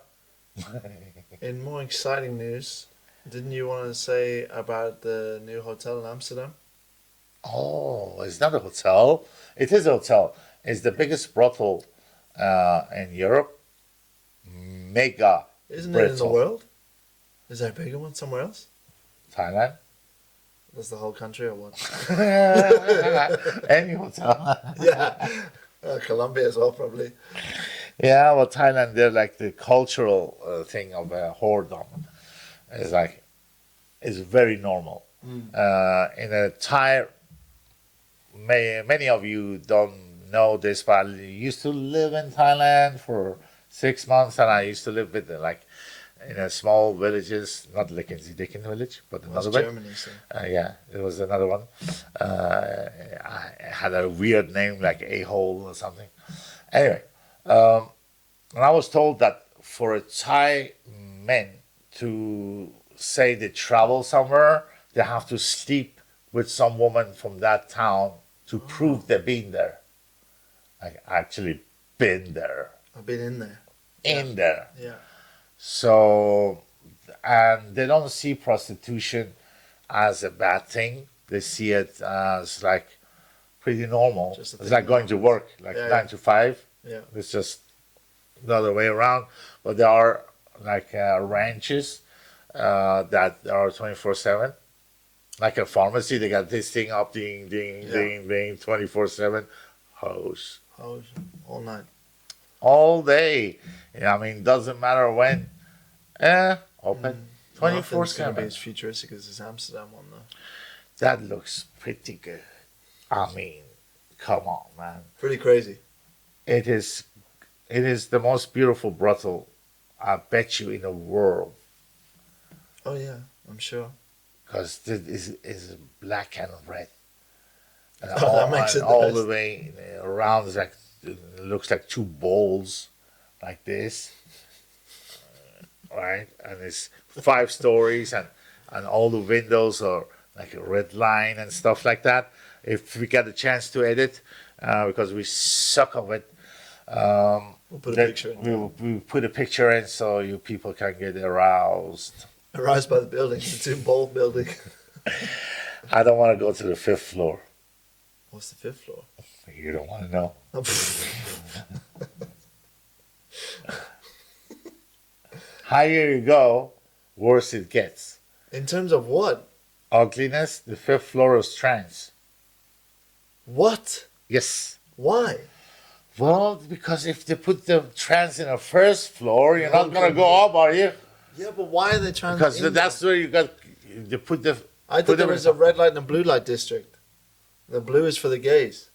In more exciting news, didn't you want to say about the new hotel in Amsterdam? Oh, it's not a hotel. It is a hotel. It's the biggest brothel in Europe. Mega. Isn't it in the world? Is there a bigger one somewhere else? Thailand. That's the whole country or what? Any hotel. Yeah. Colombia as well, probably. Yeah, well, Thailand, they're like the cultural thing of whoredom. It's very normal. In a Thai, many of you don't know this, but I used to live in Thailand for 6 months, and I used to live with in a small villages, not Lecken Sie Dicken village, but another one. Germany, so. Yeah, it was another one. I had a weird name like A-hole or something. Anyway, and I was told that for a Thai man to say they travel somewhere, they have to sleep with some woman from that town to prove they've been there. Like actually been there, I've been in there. in there. Yeah. So, and they don't see prostitution as a bad thing. They see it as like pretty normal. Just a It's thing like that going to happens. work, like Yeah, 9 to 5. Yeah. It's just the other way around. But there are like ranches that are 24/7. Like a pharmacy, they got this thing up, ding, ding, Yeah. ding, ding, 24/7. Hose. Hose all night. All day. Yeah, I mean, doesn't matter when. Open. Nothing's gonna 24/7. be as futuristic as this Amsterdam one though. That looks pretty good. I mean, come on, man. Pretty crazy. It is the most beautiful brothel, I bet you, in the world. Oh yeah, I'm sure. Because this is black and red. And Oh, that makes it all nice. the way around, it looks like two bowls, like this. Right? And it's 5 stories, and all the windows are like a red line and stuff like that. If we get a chance to edit, because we suck of it, We'll put a then picture in. we'll put a picture in so you people can get aroused. Aroused by the building, the two bold building. I don't want to go to the 5th floor. What's the 5th floor? You don't want to know. Higher you go, worse it gets. In terms of what? Ugliness, the 5th floor is trans. What? Yes. Why? Well, because if they put the trans in the 1st floor, you're not Okay. going to go up, are you? Yeah, but why are they trying Because to? that's where you got. They put the. I put thought there them was in- a red light and a blue light district. The blue is for the gays.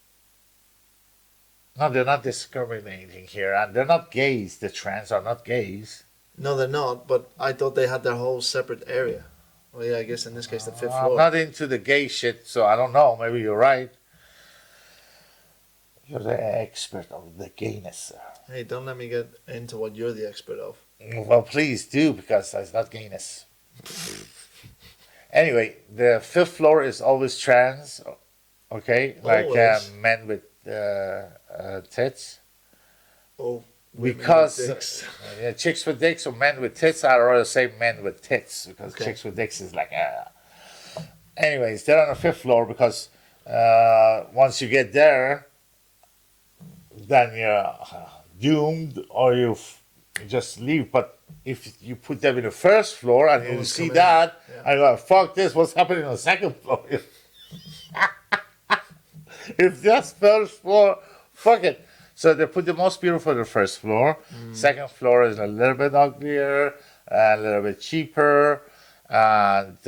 No, they're not discriminating here, and they're not gays. The trans are not gays. No, they're not. But I thought they had their whole separate area. Well, yeah, I guess in this case the 5th I'm floor. not into the gay shit, so I don't know. Maybe you're right. You're the expert of the gayness, sir. Hey, don't let me get into what you're the expert of. Well, please do, because it's not gayness. Anyway, the 5th floor is always trans, okay? Like Always? men with tits. Oh, women with Because dicks. chicks with dicks or men with tits, I'd rather say men with tits, because Okay. chicks with dicks is like, Anyways, they're on the 5th floor because once you get there, then you're doomed or you just leave. But if you put them in the 1st floor and you Always see come in. that, Yeah. I go, fuck this, what's happening on the 2nd floor? If that's 1st floor, fuck it. So they put the most beautiful on the 1st floor. 2nd floor is a little bit uglier, a little bit cheaper, and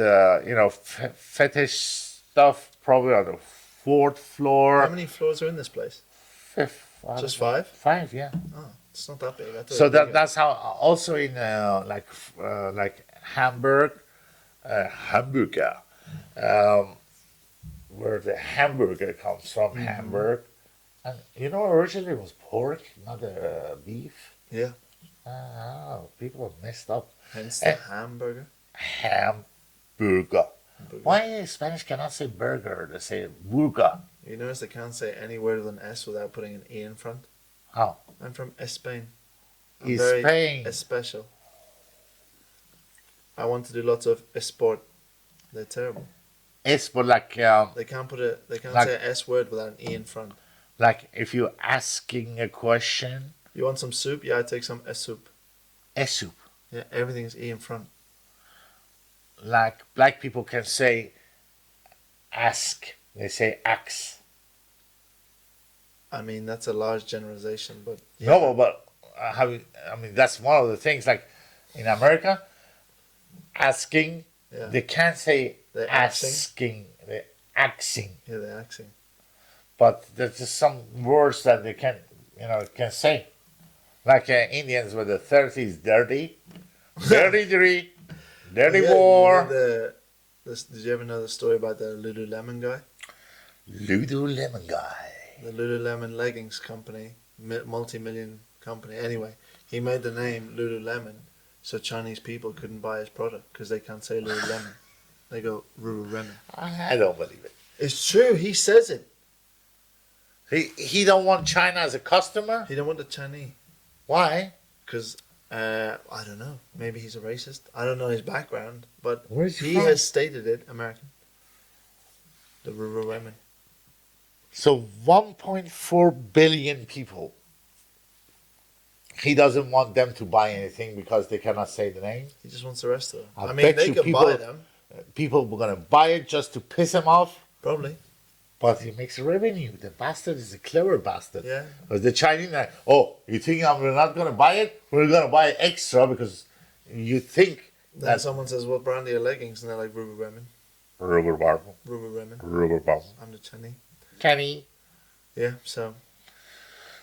fetish stuff probably on the 4th floor. How many floors are in this place? 5th. I don't Just know. 5? 5, yeah. Oh, it's not that big. I thought So it was bigger. that's how. Also in like Hamburger, where the hamburger comes from, Hamburg, and originally it was pork, not beef. Yeah. Oh, people have messed up. Hence Eh. the hamburger. Hamburger. Burger. Why Spanish cannot say burger? They say burger. You notice they can't say any word with an S without putting an E in front? How? I'm from Spain. I'm Is very Spain? special. I want to do lots of sport. They're terrible. It's but like They can't Like- say an S word without an E in front. if you're asking a question, You want some soup? Yeah, I take some soup. a soup. Yeah, everything's E in front. Like black people can say ask, they say axe. I mean, that's a large generalization, but yeah. No, but that's one of the things. Like in America, asking, Yeah. they can't say They're axing. asking, they're axing. Yeah, they're axing. But there's just some words that they can say. Like Indians with the 30s, dirty, dirty, dirty Yeah, war. Did you ever know the story about the Lululemon guy? Lululemon guy. The Lululemon leggings company, multi-million company. Anyway, he made the name Lululemon so Chinese people couldn't buy his product because they can't say Lululemon. They go Lululemon. I don't believe it. It's true. He says it. He don't want China as a customer. He don't want the Chinese Why? because I don't know. Maybe he's a racist. I don't know his background, but Where's he he from? has stated it. American. The Lululemon. So 1.4 billion people. He doesn't want them to buy anything because they cannot say the name. He just wants the rest of them. I I mean, bet they you could people- buy them. People were gonna buy it just to piss him off. Probably. But he makes revenue. The bastard is a clever bastard. Yeah. Because the Chinese, oh, you think we're not going to buy it? We're going to buy it extra because you think Then that someone says, "What brand are your leggings?" And they're like, "Lululemon." rubber bubble, Lululemon. rubber bubble. I'm the Chinese. Kenny. Yeah. So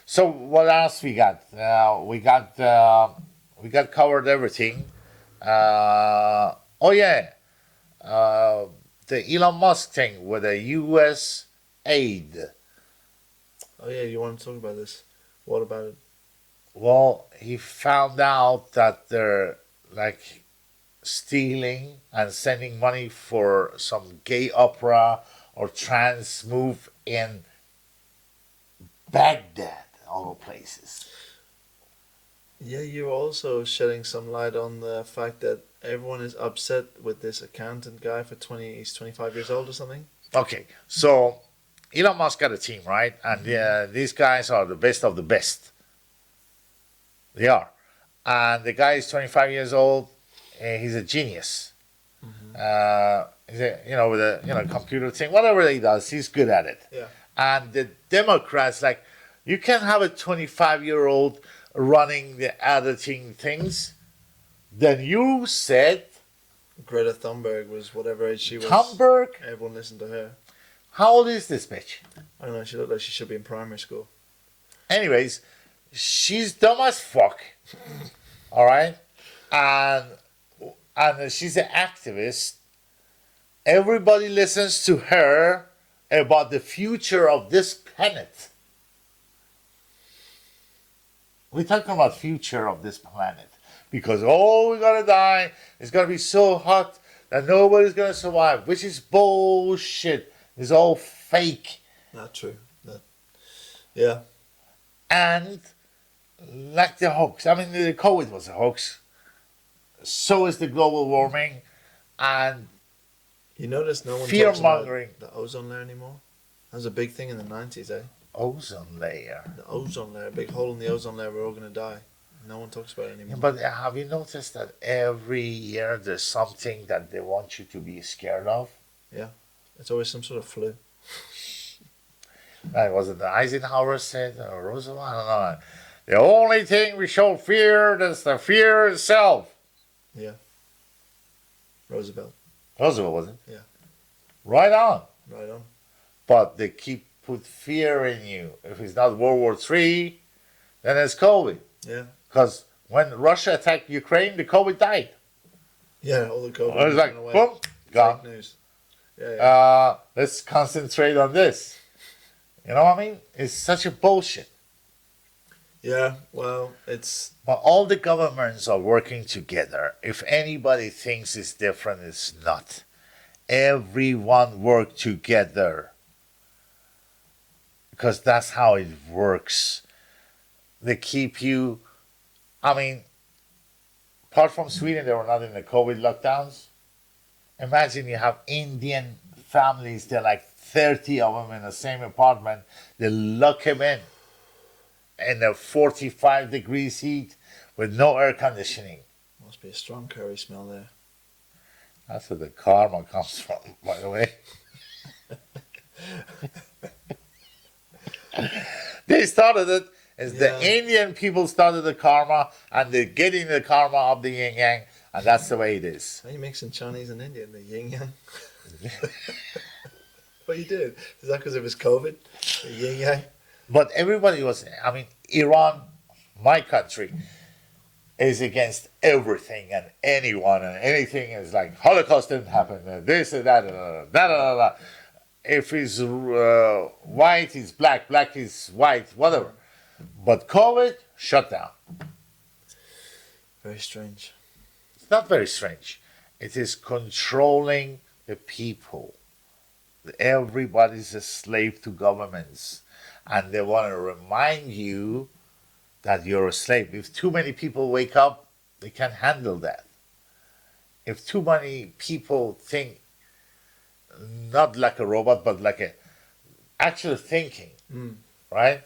So what else we got? We got covered everything. Oh yeah, the Elon Musk thing with the U.S. aid. oh yeah, you want to talk about this? What about it? Well, he found out that they're like stealing and sending money for some gay opera or trans move in Baghdad, of all places. Yeah, you're also shedding some light on the fact that everyone is upset with this accountant guy for 20. He's 25 years old or something. Okay, so Elon Musk got a team, right? And these guys are the best of the best. They are. And the guy is 25 years old. He's a genius. He's a, with a computer thing, whatever he does, he's good at it. Yeah. And the Democrats, like, you can have a 25-year-old running the editing things. Then you said Greta Thunberg was whatever age she was. Thunberg. Everyone listened to her. How old is this bitch? I don't know. She looked like she should be in primary school. Anyways, she's dumb as fuck. All right, and she's an activist. Everybody listens to her about the future of this planet. We're talking about future of this planet because we're gonna die. It's gonna be so hot that nobody's gonna survive, which is bullshit. It's all fake. Not true. Yeah. And like the hoax. I mean, the COVID was a hoax. So is the global warming and You notice no one talks fear-mongering. about the ozone layer anymore? That was a big thing in the 90s, eh? Ozone layer. The ozone layer, a big hole in the ozone layer, we're all going to die. No one talks about it Yeah, anymore. but have you noticed that every year there's something that they want you to be scared of? It's always some sort of flu. Was it the Eisenhower said or Roosevelt? I don't know. The only thing we show fear is the fear itself. Roosevelt. Roosevelt wasn't. Yeah. Right on. Right on. But they put fear in you. If it's not World War III, then it's COVID. Yeah. Because when Russia attacked Ukraine, the COVID died. Yeah, all the COVID. It was like, went away. boom, gone. Fake news. Yeah. Let's concentrate on this. You know what I mean? It's such a bullshit. Yeah, well, it's. But all the governments are working together. If anybody thinks it's different, it's not. Everyone work together. Because that's how it works. They keep you. I mean, apart from Sweden, they were not in the COVID lockdowns. Imagine you have Indian families, they're like 30 of them in the same apartment. They lock them in the 45 degrees heat with no air conditioning. Must be a strong curry smell there. That's where the karma comes from, by the way. They started it as the Indian people started the karma, and they're getting the karma of the yin yang, and that's the way it is. Are you mixing Chinese and Indian, the yin yang? What you did? Is that because of his COVID? The yin yang? But everybody was, I mean, Iran, my country, is against everything and anyone and anything. Is like Holocaust didn't happen, this and that, that. If he's white, he's black, black is white, whatever. But COVID, shut down. Very strange. not very strange. It is controlling the people. Everybody's a slave to governments, and they want to remind you that you're a slave. If too many people wake up, they can't handle that. If too many people think not like a robot, but like a actual thinking, right?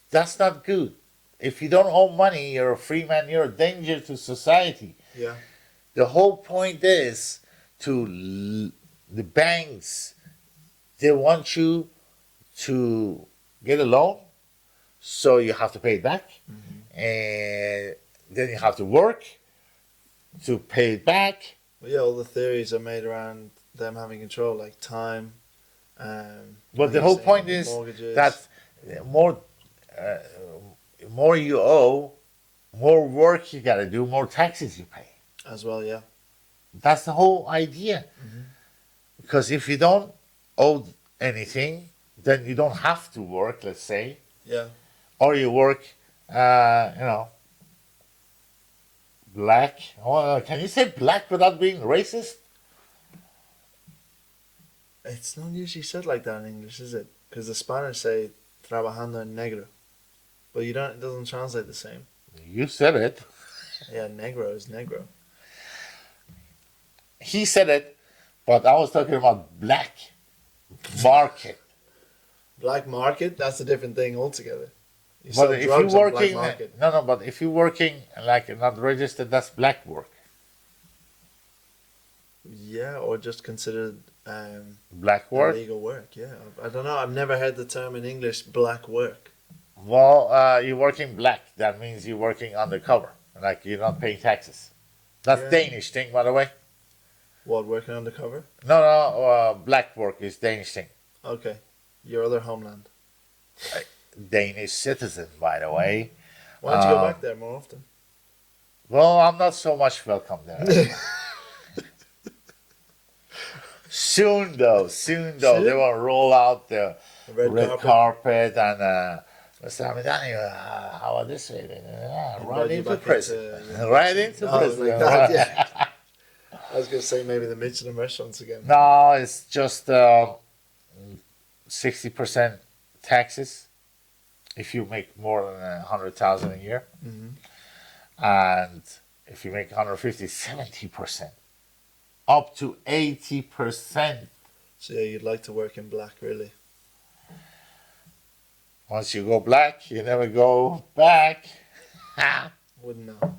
That's not good. If you don't owe money, you're a free man. You're a danger to society. Yeah. The whole point is the banks. They want you to get a loan, so you have to pay it back, and then you have to work to pay it back. Well, yeah, all the theories are made around them having control, like time. But the whole point is mortgages. that more, uh, more you owe, more work you got to do, more taxes you pay. As well, yeah. That's the whole idea. Because if you don't owe anything, then you don't have to work, let's say, Yeah. or you work, black. Oh, can you say black without being racist? It's not usually said like that in English, is it? Because the Spanish say trabajando en negro. But you don't. It doesn't translate the same. You said it. Yeah, negro is negro. He said it, but I was talking about black market. Black market, that's a different thing altogether. You But sell if drugs you're on black working, market. no, but if you're working like not registered, that's black work. Yeah, or just considered Black work. illegal work. Yeah, I don't know. I've never heard the term in English black work. Well, you're working black. That means you're working undercover, like you're not paying taxes. That's Yeah. Danish thing, by the way. What, working undercover? No, black work is Danish thing. Okay, your other homeland. Danish citizen, by the way. Why don't you go back there more often? Well, I'm not so much welcome there. Soon, though, Soon? they will roll out the The red carpet and Mr. Hamidani, how are this? Right Invite you into back prison. into- yeah. Right into Oh, prison. like that, yeah. I was going to say maybe the Michelin restaurants again. No, it's just 60% taxes if you make more than 100,000 a year, and if you make 150, 70%, up to 80%. So yeah, you'd like to work in black, really. Once you go black, you never go back. Wouldn't know.